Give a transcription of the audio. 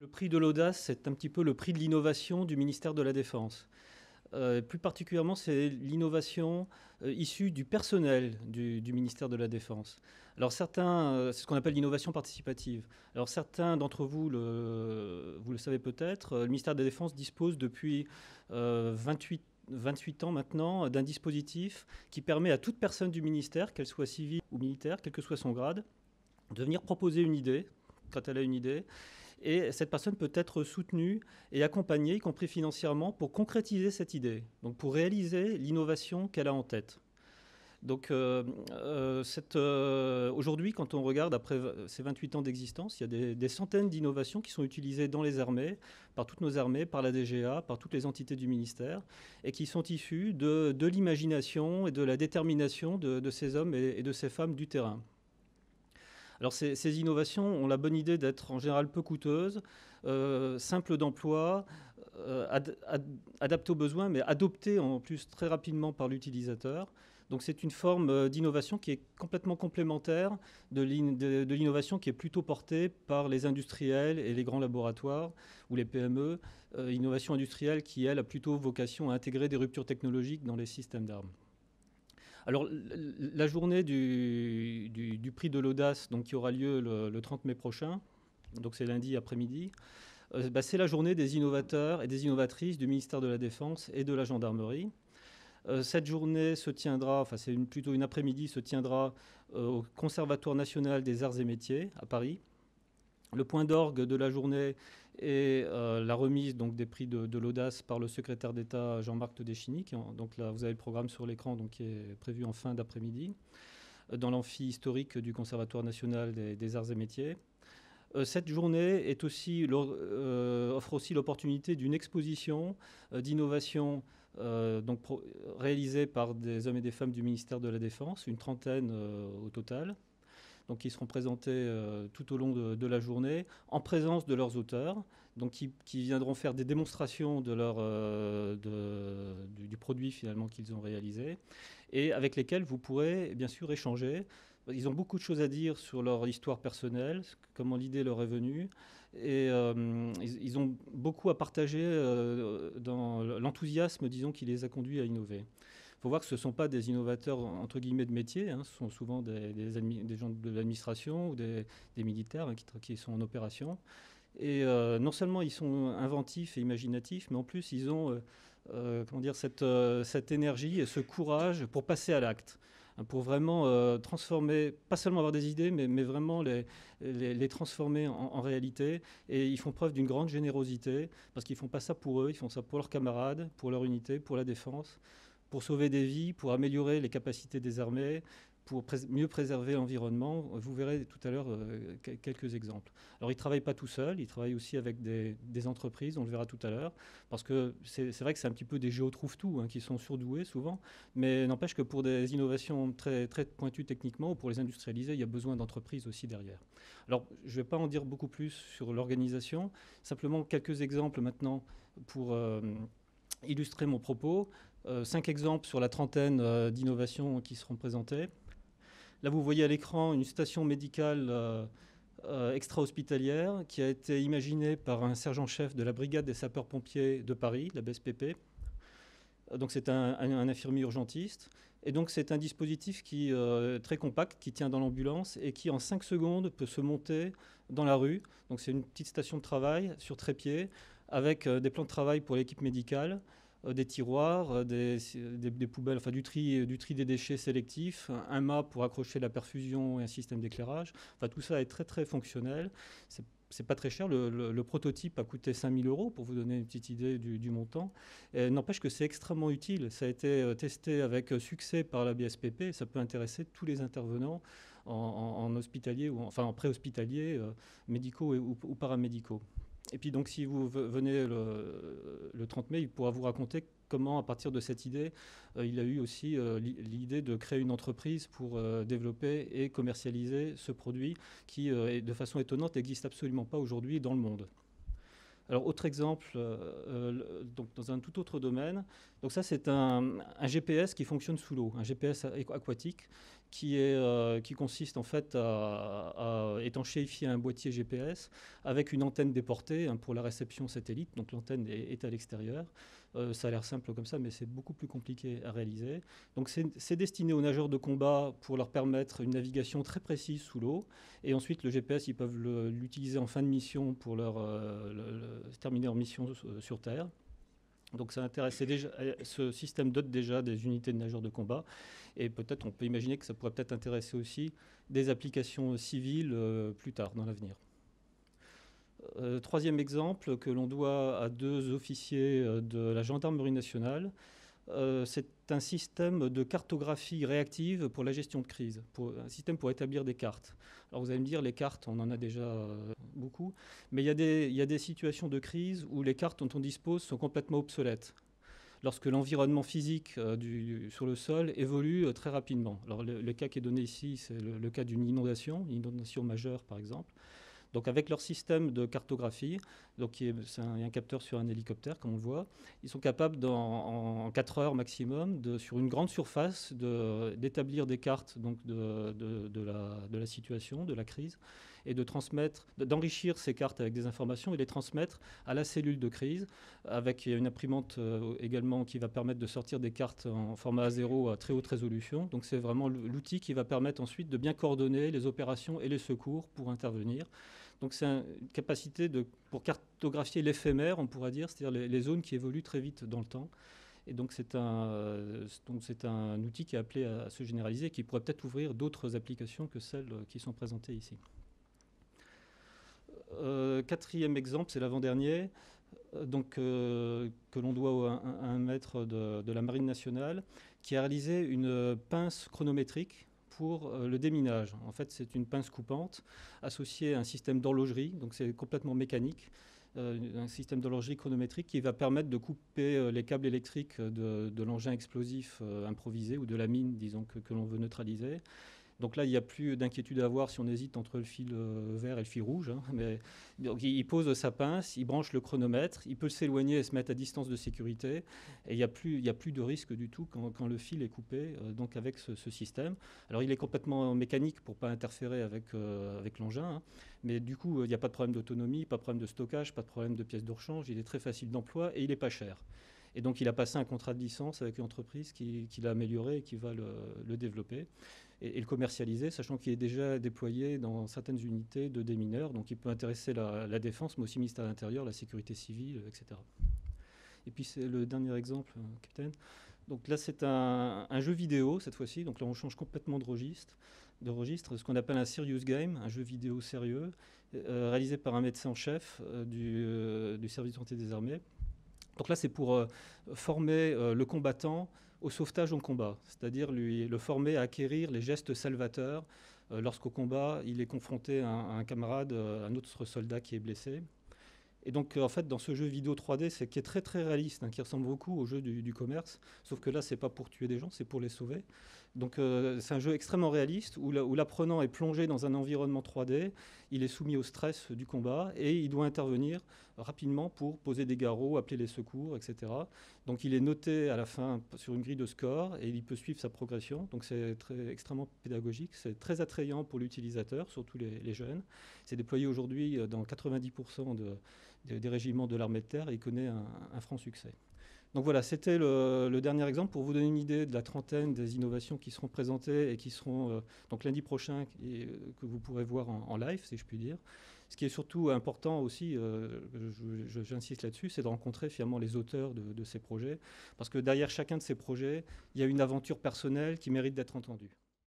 Le prix de l'audace, c'est un petit peu le prix de l'innovation du ministère de la Défense. Plus particulièrement, c'est l'innovation issue du personnel du ministère de la Défense. Alors certains, c'est ce qu'on appelle l'innovation participative. Alors certains d'entre vous, vous le savez peut-être, le ministère de la Défense dispose depuis 28 ans maintenant d'un dispositif qui permet à toute personne du ministère, qu'elle soit civile ou militaire, quel que soit son grade, de venir proposer une idée, quand elle a une idée, et cette personne peut être soutenue et accompagnée, y compris financièrement, pour concrétiser cette idée, donc pour réaliser l'innovation qu'elle a en tête. Donc aujourd'hui, quand on regarde après ces 28 ans d'existence, il y a des centaines d'innovations qui sont utilisées dans les armées, par toutes nos armées, par la DGA, par toutes les entités du ministère, et qui sont issues de l'imagination et de la détermination de ces hommes et de ces femmes du terrain. Alors ces innovations ont la bonne idée d'être en général peu coûteuses, simples d'emploi, adaptées aux besoins, mais adoptées en plus très rapidement par l'utilisateur. Donc c'est une forme d'innovation qui est complètement complémentaire de l'innovation qui est plutôt portée par les industriels et les grands laboratoires ou les PME. Innovation industrielle qui, elle, a plutôt vocation à intégrer des ruptures technologiques dans les systèmes d'armes. Alors, la journée du prix de l'audace, donc, qui aura lieu le 30 mai prochain, donc c'est lundi après-midi, c'est la journée des innovateurs et des innovatrices du ministère de la Défense et de la Gendarmerie. Cette journée se tiendra, enfin c'est plutôt une après-midi, se tiendra au Conservatoire national des arts et métiers à Paris. Le point d'orgue de la journée est la remise donc, des prix de l'audace par le secrétaire d'État Jean-Marc Todeschini. Donc là, vous avez le programme sur l'écran qui est prévu en fin d'après-midi, dans l'amphi historique du Conservatoire national des arts et métiers. Cette journée offre aussi l'opportunité d'une exposition d'innovation réalisée par des hommes et des femmes du ministère de la Défense, une trentaine au total. Donc, qui seront présentés tout au long de la journée, en présence de leurs auteurs, donc qui viendront faire des démonstrations du produit finalement qu'ils ont réalisé, et avec lesquels vous pourrez bien sûr échanger. Ils ont beaucoup de choses à dire sur leur histoire personnelle, comment l'idée leur est venue, et ils ont beaucoup à partager dans l'enthousiasme, disons, qui les a conduits à innover. Il faut voir que ce ne sont pas des innovateurs entre guillemets de métier, hein, ce sont souvent des gens de l'administration ou des militaires hein, qui sont en opération. Et non seulement ils sont inventifs et imaginatifs, mais en plus ils ont comment dire, cette énergie et ce courage pour passer à l'acte, hein, pour vraiment transformer, pas seulement avoir des idées, mais vraiment les transformer en réalité. Et ils font preuve d'une grande générosité, parce qu'ils ne font pas ça pour eux, ils font ça pour leurs camarades, pour leur unité, pour la défense, pour sauver des vies, pour améliorer les capacités des armées, pour mieux préserver l'environnement. Vous verrez tout à l'heure quelques exemples. Alors, ils ne travaillent pas tout seuls, ils travaillent aussi avec des entreprises, on le verra tout à l'heure, parce que c'est vrai que c'est un petit peu des géotrouve-tout hein, qui sont surdoués souvent, mais n'empêche que pour des innovations très, très pointues techniquement, ou pour les industrialiser, il y a besoin d'entreprises aussi derrière. Alors, je ne vais pas en dire beaucoup plus sur l'organisation, simplement quelques exemples maintenant pour illustrer mon propos. 5 exemples sur la trentaine d'innovations qui seront présentées. Là, vous voyez à l'écran une station médicale extra-hospitalière qui a été imaginée par un sergent-chef de la brigade des sapeurs-pompiers de Paris, la BSPP. Donc c'est un infirmier urgentiste. Et donc c'est un dispositif qui très compact, qui tient dans l'ambulance et qui en 5 secondes peut se monter dans la rue. Donc c'est une petite station de travail sur trépied avec des plans de travail pour l'équipe médicale, des tiroirs, des poubelles, enfin du tri des déchets sélectifs, un mât pour accrocher la perfusion et un système d'éclairage. Enfin, tout ça est très très fonctionnel. C'est pas très cher. Le prototype a coûté 5 000 € pour vous donner une petite idée du montant. N'empêche que c'est extrêmement utile. Ça a été testé avec succès par la BSPP et ça peut intéresser tous les intervenants en hospitalier, enfin en préhospitalier, médicaux ou paramédicaux. Et puis donc si vous venez le 30 mai, il pourra vous raconter comment, à partir de cette idée, il a eu aussi l'idée de créer une entreprise pour développer et commercialiser ce produit qui, de façon étonnante, n'existe absolument pas aujourd'hui dans le monde. Alors, autre exemple, donc dans un tout autre domaine. Donc ça, c'est un GPS qui fonctionne sous l'eau, un GPS aquatique qui consiste en fait à étanchéifier un boîtier GPS avec une antenne déportée, hein, pour la réception satellite. Donc l'antenne est à l'extérieur. Ça a l'air simple comme ça, mais c'est beaucoup plus compliqué à réaliser. Donc c'est destiné aux nageurs de combat pour leur permettre une navigation très précise sous l'eau. Et ensuite, le GPS, ils peuvent l'utiliser en fin de mission pour terminer leur mission sur Terre. Donc ce système dote déjà des unités de nageurs de combat. Et peut-être on peut imaginer que ça pourrait peut-être intéresser aussi des applications civiles plus tard dans l'avenir. Troisième exemple que l'on doit à deux officiers de la gendarmerie nationale. C'est un système de cartographie réactive pour la gestion de crise, un système pour établir des cartes. Alors vous allez me dire, les cartes, on en a déjà beaucoup, mais il y a des situations de crise où les cartes dont on dispose sont complètement obsolètes, lorsque l'environnement physique sur le sol évolue très rapidement. Alors le cas qui est donné ici, c'est le cas d'une inondation majeure par exemple. Donc avec leur système de cartographie, c'est un capteur sur un hélicoptère comme on le voit, ils sont capables en 4 heures maximum, sur une grande surface, d'établir des cartes donc, de la situation, de la crise, et d'enrichir ces cartes avec des informations et les transmettre à la cellule de crise, avec une imprimante également qui va permettre de sortir des cartes en format A0 à très haute résolution. Donc c'est vraiment l'outil qui va permettre ensuite de bien coordonner les opérations et les secours pour intervenir. Donc c'est une capacité pour cartographier l'éphémère, on pourrait dire, c'est-à-dire les zones qui évoluent très vite dans le temps. Et donc c'est un outil qui est appelé à se généraliser et qui pourrait peut-être ouvrir d'autres applications que celles qui sont présentées ici. Quatrième exemple, c'est l'avant-dernier, que l'on doit à un maître de la Marine nationale qui a réalisé une pince chronométrique pour le déminage. En fait, c'est une pince coupante associée à un système d'horlogerie, donc c'est complètement mécanique, un système d'horlogerie chronométrique qui va permettre de couper les câbles électriques de l'engin explosif improvisé ou de la mine, disons, que l'on veut neutraliser. Donc là, il n'y a plus d'inquiétude à avoir si on hésite entre le fil vert et le fil rouge. Hein, mais, donc, il pose sa pince, il branche le chronomètre, il peut s'éloigner et se mettre à distance de sécurité. Et il n'y a plus de risque du tout quand le fil est coupé donc avec ce système. Alors il est complètement mécanique pour ne pas interférer avec l'engin. Hein, mais du coup, il n'y a pas de problème d'autonomie, pas de problème de stockage, pas de problème de pièces de rechange. Il est très facile d'emploi et il n'est pas cher. Et donc il a passé un contrat de licence avec une entreprise qui l'a amélioré et qui va le développer et le commercialiser, sachant qu'il est déjà déployé dans certaines unités de démineurs. Donc il peut intéresser la défense, mais aussi le ministère de l'Intérieur, la sécurité civile, etc. Et puis c'est le dernier exemple, capitaine. Donc là c'est un jeu vidéo cette fois-ci. Donc là on change complètement de registre, ce qu'on appelle un serious game, un jeu vidéo sérieux, réalisé par un médecin en chef du service de santé des armées. Donc là, c'est pour former le combattant au sauvetage en combat, c'est-à-dire le former à acquérir les gestes salvateurs lorsqu'au combat, il est confronté à un camarade, un autre soldat qui est blessé. Et donc, en fait, dans ce jeu vidéo 3D, c'est qui est très très réaliste, hein, qui ressemble beaucoup au jeu du commerce, sauf que là, c'est pas pour tuer des gens, c'est pour les sauver. Donc, c'est un jeu extrêmement réaliste où l'apprenant est plongé dans un environnement 3D, il est soumis au stress du combat et il doit intervenir rapidement pour poser des garrots, appeler les secours, etc. Donc, il est noté à la fin sur une grille de score et il peut suivre sa progression. Donc, c'est extrêmement pédagogique, c'est très attrayant pour l'utilisateur, surtout les jeunes. C'est déployé aujourd'hui dans 90% des régiments de l'armée de terre et il connaît un franc succès. Donc voilà, c'était le dernier exemple pour vous donner une idée de la trentaine des innovations qui seront présentées et qui seront donc lundi prochain et que vous pourrez voir en live, si je puis dire. Ce qui est surtout important aussi, j'insiste là-dessus, c'est de rencontrer finalement les auteurs de ces projets, parce que derrière chacun de ces projets, il y a une aventure personnelle qui mérite d'être entendue.